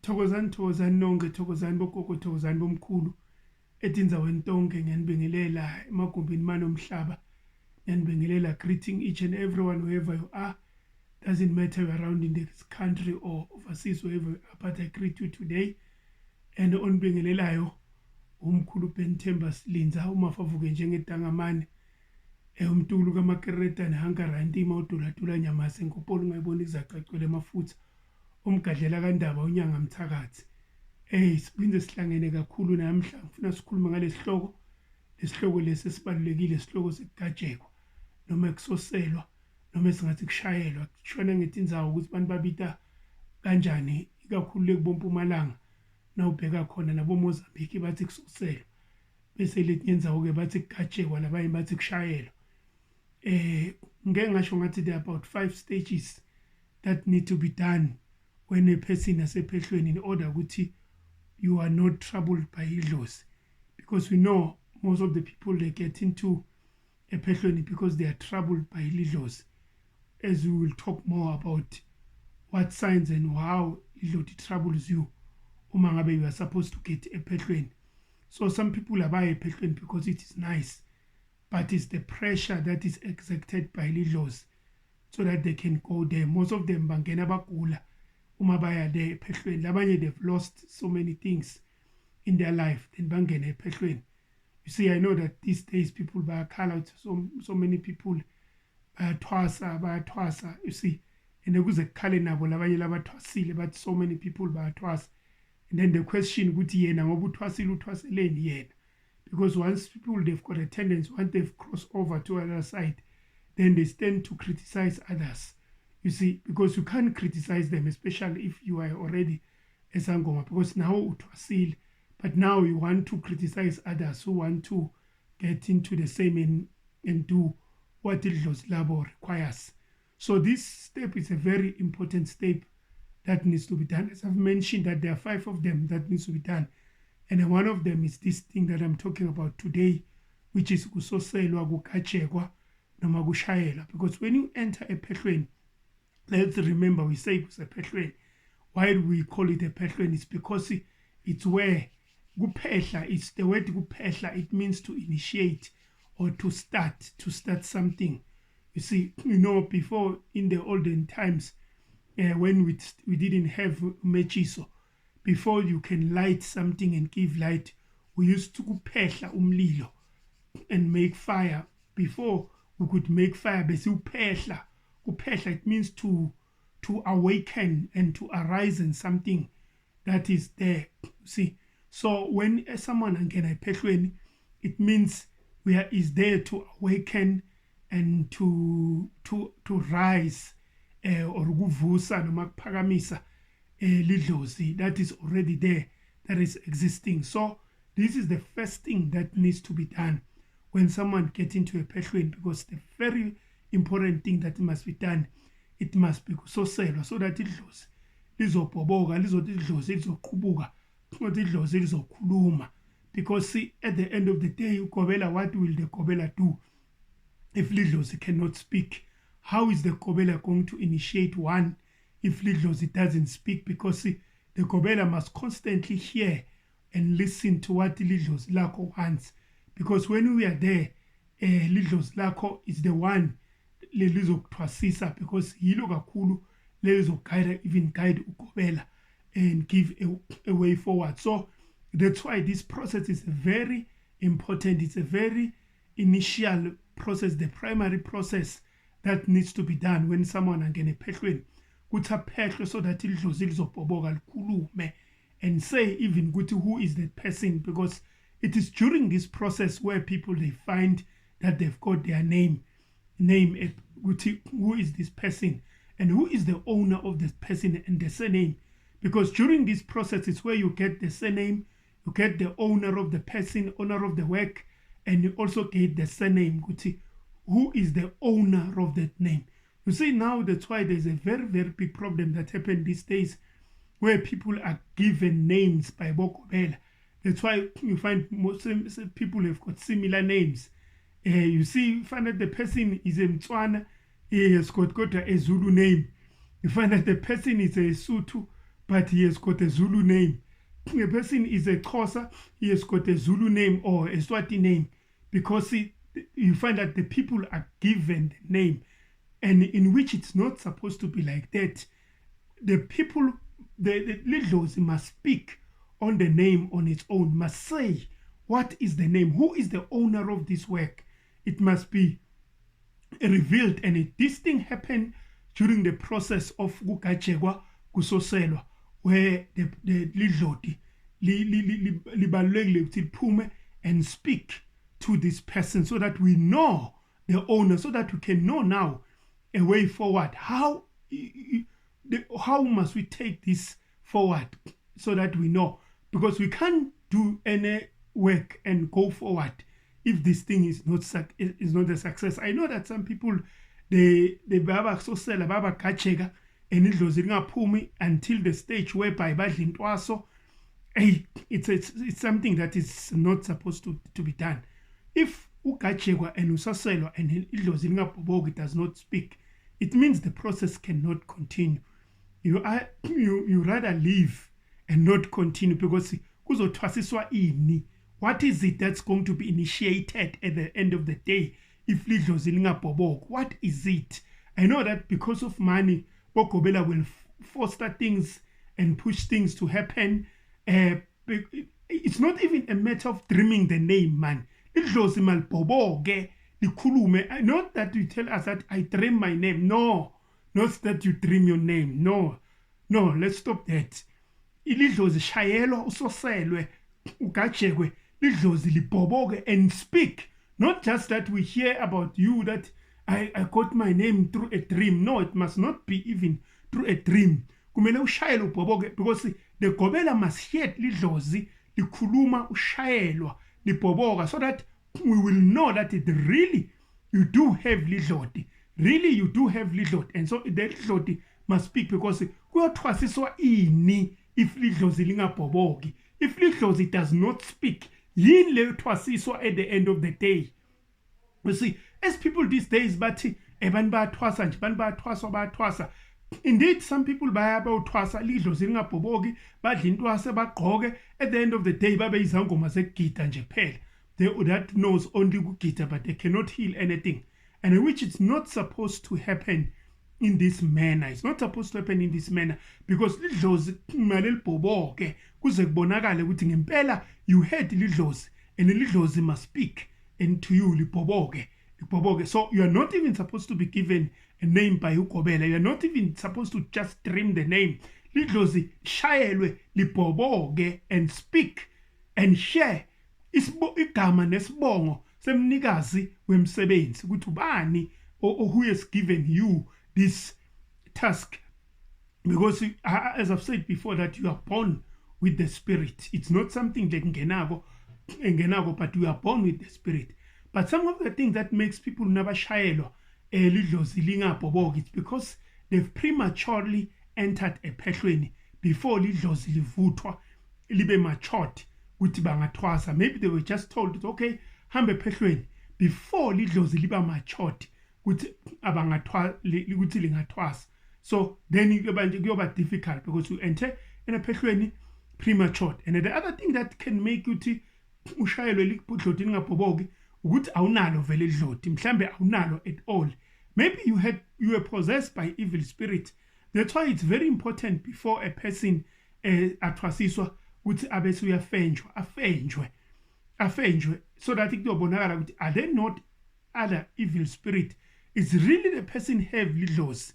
Thokozani nonke, thokozani bogogo, thokozani bomkhulu. Etindzaweni tonke ngiyanibingelela emagumbini manomhlaba. Ngiyanibingelela, greeting each and everyone wherever you are. Doesn't matter you're around in this country or overseas, wherever you are, but I greet you today. And onibingelelayo umkhulu Themba Silindza umafavuke njengetangamane. Umntulu kamakereta nehankara intima udulatula nyamase ngopolo ngayibona izacacwele amafutha. Umgadlela kandaba unyanga mthakathi. Siphinde sihlangene kakhulu namhla ngifuna sikhuluma ngalesihloko. Lesihloko lesi sibalulekile, isihloko sekugajekwa noma kusoselwa noma singathi kushayelwa. Kushona ngetindzawo ukuthi abantu babita kanjani ikakhulu lekubompumalanga. Nawubheka khona nabo Mozambique bathi kusoselwa. Bese letindzawo ke bathi kugajekwa labanye bathi kushayelwa. Ngeke ngasho ngathi there are about 5 stages that need to be done when a person is sephehlweni in order ukuthi you are not troubled by idlozi, because we know most of the people they get into a ephehlweni because they are troubled by idlozi, as we will talk more about what signs and how idlozi troubles you uma ngabe you are supposed to get ephehlweni. So some people are by ephehlweni because it is nice, but it's the pressure that is exerted by idlozi so that they can go there. Most of them bangena bagula uma baya there ephehlweni. Labanye they've lost so many things in their life, then bangena ephehlweni. You see, I know that these days people bayakhala out, so many people bayatwasa, you see, and kuze kukhale nabo labanye labathwasile, but so many people bayatwasa. And then the question ukuthi yena ngoba uthwasile uthwaseleni yena, because once people they've got a tendency, once they've crossed over to the other side, then they tend to criticize others. You see, because you can't criticize them, especially if you are already a sangoma, because now uthwasile, but now you want to criticize others who want to get into the same and do what idlozi labo requires. So this step is a very important step that needs to be done. As I've mentioned, that there are 5 of them that needs to be done. And one of them is this thing that I'm talking about today, which is Kusoselwa, Kugajekwa, noma kushayelwa. Because when you enter ephehlweni, let's remember we say kusephehlweni. Why do we call it ephehlweni? It's because it's where kuphehla, it's the word kuphehla, it means to initiate or to start something. You see, you know, before in the olden times, when we didn't have mechiso, before you can light something and give light, we used to kuphehla umlilo and make fire. Before we could make fire, bese uphehla. Kuphehla, it means to awaken and to arise in something that is there. See, so when someone angena ephehlweni, it means is there to awaken and to rise or kuvusa noma kuphakamisa lidlozi that is already there, that is existing. So this is the first thing that needs to be done when someone gets into ephehlweni, because the very important thing that must be done, it must be kusoselwa, so that idlozi lizobhoboka, lizothi idlozi lizoqhubuka, ukuthi idlozi lizokhuluma. Because see, at the end of the day, ukobela, what will the kobela do if lidlozi cannot speak? How is the kobela going to initiate one if lidlozi doesn't speak? Because see, the kobela must constantly hear and listen to what lidlozi lako wants. Because when we are there, lidlozi lako is the one lelizokuthwasisa, because yilo kakhulu lelizoguide, even guide ukobela and give a way forward. So that's why this process is very important. It's a very initial process, the primary process that needs to be done when someone angena ephehlweni. Kuthi aphehlwe so that idlozi lizobhoboka likhulume and say even ukuthi who is that person, because it is during this process where people they find that they've got their name, who is this person and who is the owner of this person and the surname. Because during this process is where you get the surname, you get the owner of the person, owner of the work, and you also get the surname, who is the owner of that name. You see, now that's why there's a very, very big problem that happened these days where people are given names by Bokobela. That's why you find most people have got similar names. You see, you find that the person is a Mtswana, he has got a Zulu name. You find that the person is a Sutu, but he has got a Zulu name. A person is a Xhosa, he has got a Zulu name or a Swati name, because you find that the people are given the name, and in which it's not supposed to be like that. The people, the Lidlozi must speak on the name on its own, must say, what is the name? Who is the owner of this work? It must be revealed. And this thing happened during the process of Kugajekwa, Kusoselwa, where the Lidloti libalulekile ukuthi liphume and speak to this person so that we know the owner, so that we can know now a way forward. How must we take this forward so that we know? Because we can't do any work and go forward if this thing is not a success. I know that some people they baba Kusoselwa baba Kugajekwa and idlozi lingaphumi until the stage whereby badla intwaso. It's something that is not supposed to be done. If Kugajekwa and Kusoselwa and idlozi lingabhobhoki does not speak, it means the process cannot continue. You rather leave and not continue, because kuzothwasiswa ini. What is it that's going to be initiated at the end of the day if lidlozi lingabhobhoki? What is it? I know that because of money, Bokobela will foster things and push things to happen. It's not even a matter of dreaming the name, man. Lidlozi malbhobhoke likhulume. Not that you tell us that I dream my name. No, not that you dream your name. No, let's stop that. Lidlozi shayelwa usoselwe Kugajekwe, lidlozi libhobhoke and speak. Not just that we hear about you, that I got my name through a dream. No, it must not be even through a dream. Kumele ushayelwe ubhobhoke, because the gobela must hear lidlozi likhuluma ushayelwa libhobhoka, so that we will know that it really you do have lidloti. Really you do have lidloti. And so the lidloti must speak, because kuyothwasiswa ini if lidlozi lingabhobhoki. If lidlozi does not speak, yini leyo thwasiswa at the end of the day. You see, as people these days, but abantu bayathwasa nje, abantu bayathwasa. Indeed, some people bayathwasa lidlozi lingabhobhoki, badla intwasa bagqoke. At the end of the day, babe izangoma zegida nje kuphela. That knows only ukugida, but they cannot heal anything. And in which it's not supposed to happen in this manner. It's not supposed to happen in this manner, because lidlozi kumele libhobhoke kuze kubonakale ukuthi ngempela you heard lidlozi, and lidlozi must speak, and to you libhobhoke. So you are not even supposed to be given a name by ukobela. You are not even supposed to just dream the name. Lidlozi shayelwe libhobhoke and speak and share igama nesibongo semnikazi wemsebenzi ukuthi ubani or who has given you this task. Because as I've said before, that you are born with the spirit. It's not something like ngenako, but you are born with the spirit. But some of the things that makes people never shayelwa lidlozi lingabhobhoki, it's because they've prematurely entered ephehlweni before lidlozi livuthwa libe matured ukuthi bangathwasa. Maybe they were just told that, okay, hambe ephehlweni before lidlozi liba matured ukuthi ukuthi lingathwasa. So then kuyoba difficult, because you enter in ephehlweni premature. And the other thing that can make you ushayelwe lidloti lingabhobhoki ukuthi awunalo vele idloti, mhlambe awunalo at all. Maybe you were possessed by evil spirit. That's why it's very important before a person athwasiswa ukuthi abese afenjwe, so that ikuyobonakala ukuthi are there not other evil spirit. It's really the person have lidlozi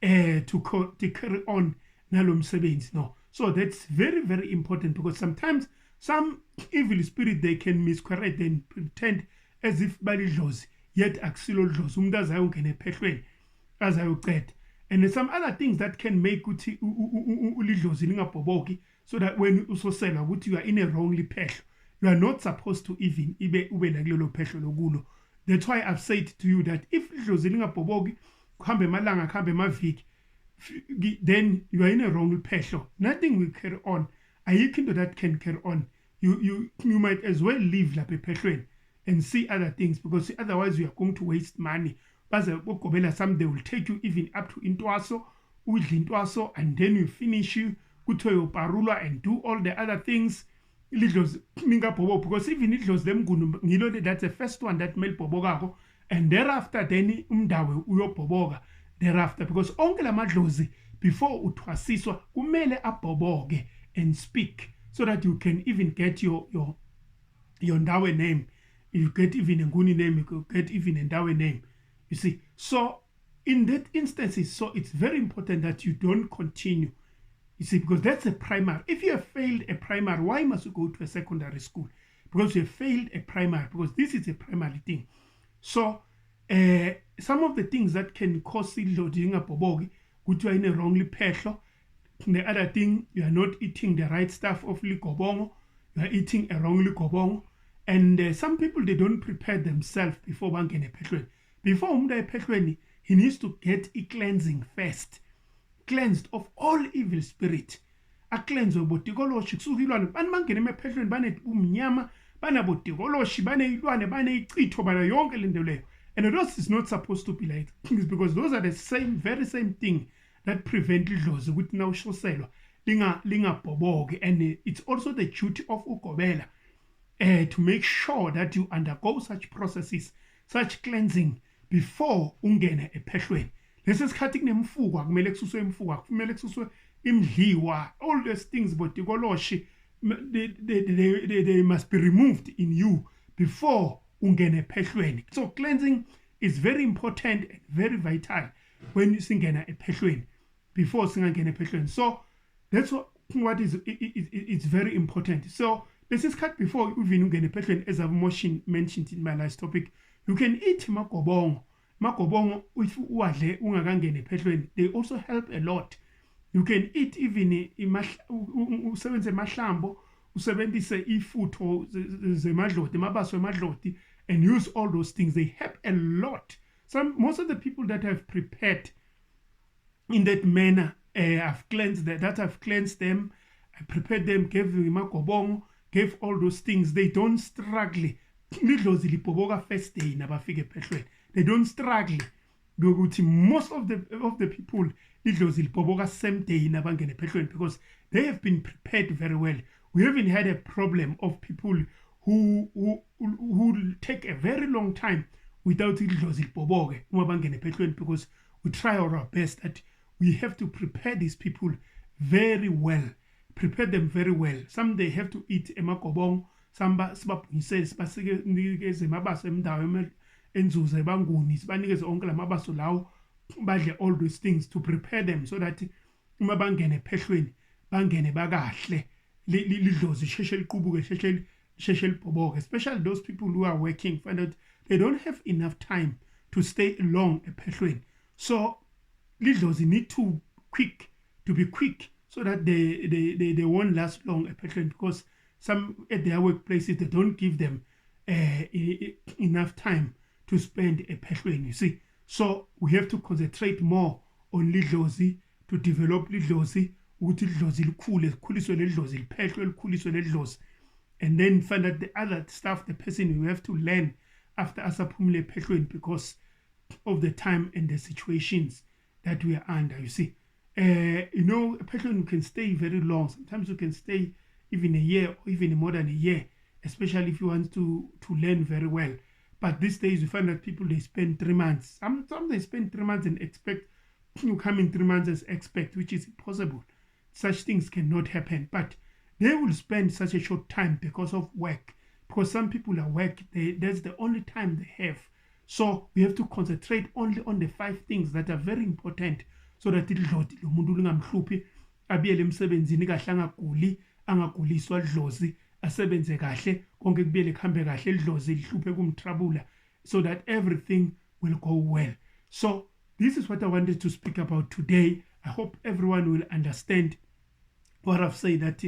to carry on nalo msebenzi. No. So that's very, very important, because sometimes some evil spirit, they can masquerade and pretend as if balidlozi, yet akusilo dlozi, umuntu azayongena ephehlweni azayoceda. And there's some other things that can make ukuthi ulidlozi lingabhobhoki, so that when usoselwa ukuthi you are in a wrongly phehlo, you are not supposed to even ube like lelo phehlo lokulo. That's why I've said to you that if idlozi lingabhobhoki kuhambe malanga kuhambe maviki, then you are in a wrong phehlo. Nothing will carry on. Ayikho into that can carry on. You might as well leave lapha ephehlweni and see other things, because otherwise you are going to waste money. Some they will take you even up to intwaso, udla intwaso, and then you finish you kuthiwe uparulwa and do all the other things lidlozi lingabhobo, because even idlozi lemnguni ngilo that's the first one that melibhobokako, and thereafter then umndawe uyobhoboka thereafter, because onke lamadlozi before uthwasiswa kumele abhoboke and speak, so that you can even get your ndawe name, you get even a nguni name, you get even a ndawe name, you see. So in that instances, so it's very important that you don't continue, you see, because that's a primary. If you have failed a primary, why must you go to a secondary school? Because you have failed a primary, because this is a primary thing. So some of the things that can cause loading up bobogi, which are in a wrongly petlo. The other thing, you are not eating the right stuff of likobongo, you are eating a wrong likobongo, and some people, they don't prepare themselves before one can a petlweni. Before umda petlweni, he needs to get a cleansing first, cleansed of all evil spirit. A cleanse of botikoloshi, kusukilwane bani bangene epetlweni bane umnyama, bana botikoloshi, bane ilwane, bane ichitho, bana yonke lento leyo. And those is not supposed to be like things, because those are the very same thing that prevent idlozi ukuthi na ushoselwa linga bhoboke. And it's also the duty of ukobela to make sure that you undergo such processes, such cleansing before ungene epehlweni. Lesi sikhathi kunemfuko akumele kususwe imfuko, akumele kususwe imdliwa, all those things botikoloshi, they must be removed in you before ungene epehlweni. So cleansing is very important and very vital when you singena epehlweni, before singangena epehlweni. So that's what is it's very important. So this is cut before even ungene epehlweni, as I've mentioned in my last topic. You can eat makobongo. Makobongo if uwadle ungakangene epehlweni, they also help a lot. You can eat even usebenzise mahlambo, usebenzise ifutho zemadloti, mabaso emadloti, and use all those things. They help a lot. Most of the people that have prepared in that manner, I've cleansed that I've cleansed them, I prepared them, gave them makobongo, gave all those things. They don't struggle. First day they don't struggle. Most of the people same day because they have been prepared very well. We haven't had a problem of people who take a very long time without because we try our best that we have to prepare these people very well, prepare them very well. Some they have to eat emakobong, some says all those things to prepare them so that especially those people who are working, find out they don't have enough time to stay long a pehlweni. So those need to be quick so that they won't last long a pehlweni, because some at their workplaces they don't give them enough time to spend a pehlweni, you see. So we have to concentrate more on lidlozi, to develop lidlozi, ukuthi lidlozi likhule, likhuliswe lidlozi, liphehlwe likhuliswe lidlozi. And then find out the other stuff, the person you have to learn after asaphumule epehlweni because of the time and the situations that we are under, you see. Epehlweni you can stay very long. Sometimes you can stay even a year or even more than a year, especially if you want to learn very well. But these days you find that people, they spend 3 months. Some they spend 3 months and expect you come in 3 months as expect, which is impossible. Such things cannot happen. But they will spend such a short time because of work. Because some people are working, that's the only time they have. So we have to concentrate only on the 5 things that are very important, so that idlozi lomuntu lingamhluphi, abiyele emsebenzini kahle, angaguliswa idlozi, asebenze kahle, konke kubiyele kuhambe kahle, idlozi lihluphe kumthrabula, so that everything will go well. So this is what I wanted to speak about today. I hope everyone will understand what I've said, that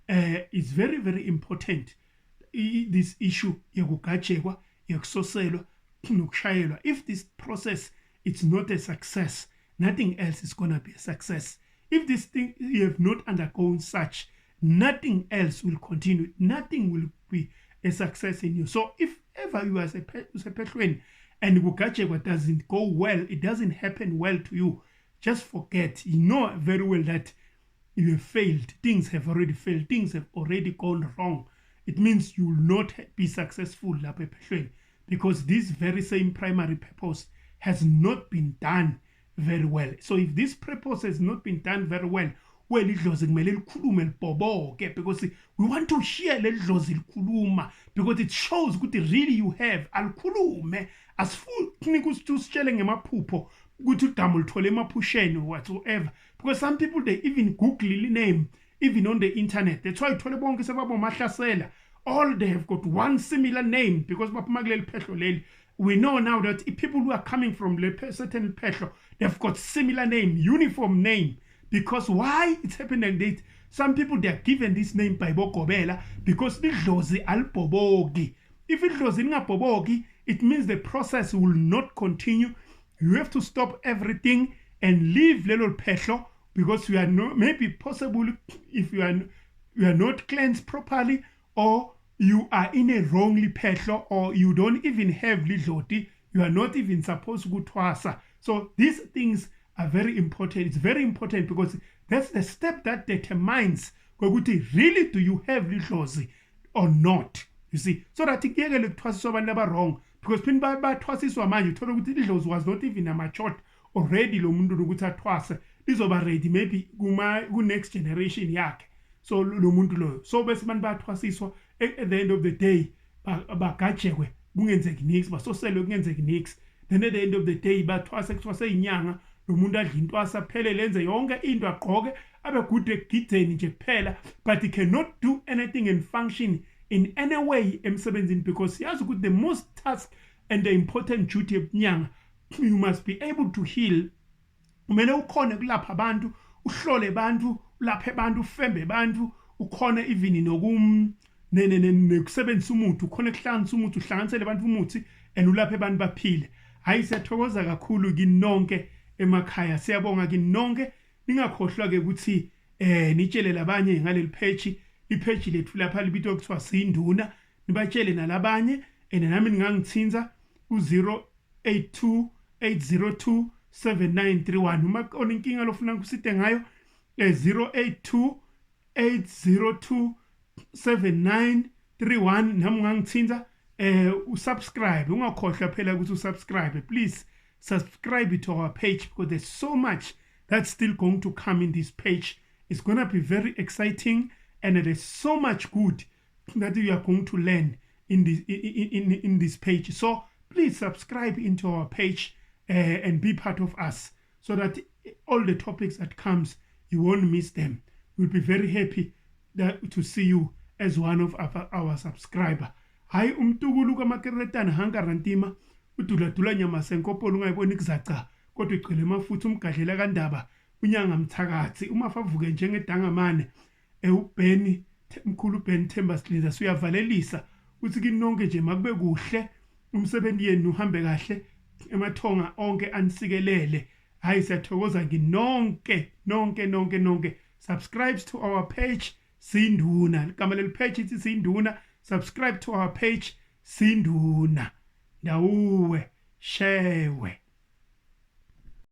it's very, very important, this issue Kugajekwa, Kusoselwa, Kushayelwa. If this process it's not a success, nothing else is going to be a success. If this thing you have not undergone such, nothing else will continue. Nothing will be a success in you. So if ever you are a pehlweni and Kugajekwa doesn't go well, it doesn't happen well to you, just forget. You know very well that you have failed. Things have already failed. Things have already gone wrong. It means you will not be successful lapha ephehlweni, because this very same primary purpose has not been done very well. So if this purpose has not been done very well, well, idlozi kumele likhulume libhoboke, because we want to hear le dlozi likhuluma, because it shows ukuthi really you have alikhulume, asifuni ukuthi usitshele ngemaphupho ukuthi udamu lithole emaphusheni whatsoever, because some people they even Google the name even on the internet. That's why uthole bonke sebabo mahlasela, all they have got one similar name, because baphuma kuleli phehlo leli. We know now that people who are coming from a certain phehlo, they've got similar name, uniform name. Because why it's happening that some people they are given this name by Bokobela because idlozi albobogi. If idlozi ngabhobogi, it means the process will not continue. You have to stop everything and leave little phehlo, because you are not, maybe possible if you are not cleansed properly, or you are in a wrongly phehlo, or you don't even have lidloti, you are not even supposed to go twasa. So these things are very important. It's very important because that's the step that determines really do you have lidlozi or not. You see, so that ikiyekele kuthwasiswa abantu aba wrong, because phin bathwasiswa manje uthola ukuthi idlozi was not even matured already, lo muntu ukuthi athwase lizoba ready maybe ku next generation yakhe. So lo muntu lo, so bese abantu bathwasiswa at the end of the day bagajekwe kungenzeki nix, basoselwe kungenzeki nix. Then at the end of the day bathwase kuthwase inyanga, lo muntu adla intwasa phele lenze yonke into agqoke abe good egideni nje kuphela, but he cannot do anything and function in any way emsebenzini, because yazi ukuthi the most task and the important duty ebunyanga, you must be able to heal. Kumele ukhone kulapha abantu, uhlole abantu, ulaphe abantu, ufembe abantu, ukhone even nekusebenzisa umuthi, ukhone kuhlanganisa umuthi, uhlanganisele abantu umuthi and ulaphe abantu baphile. Hayi siyathokoza kakhulu kini nonke emakhaya, siyabonga kini nonke. Ningakhohlwa ke ukuthi nitshele labanye ngaleli page, ipage lethu lapha libitwa kuthiwa Silindza, nibatshele nalabanye, and nami ningangithinza ku 0828027931. uma oninkinga lofuna ukusite ngayo 0828027931. nami ngangithinza usubscribe, ungakhohlwa phela ukuthi usubscribe. Please subscribe to our page, because there's so much that's still going to come in this page. It's going to be very exciting, and there's so much good that you are going to learn in this page. So please subscribe into our page and be part of us, so that all the topics that comes, you won't miss them. We'll be very happy to see you as one of our subscriber. Hayi umtukulu kamakeretana hangarantima uduladula nyama senkopolo ungayiboni kuzaca, kodwa igcwele amafutha umgadlela kandaba unyanga mthakathi umafavuke njengedangamane. Ubheni Mkhulu Ben Themba Silindza siyavalelisa uthi kinonke nje makube kuhle, umsebenzi yenu uhambe kahle, emathonga onke anisikelele. Hayi siyathokoza nginonke nonke. Subscribe to our page Silindza, igama leli page ithi Silindza. Subscribe to our page Silindza. Ndawuwe shewe.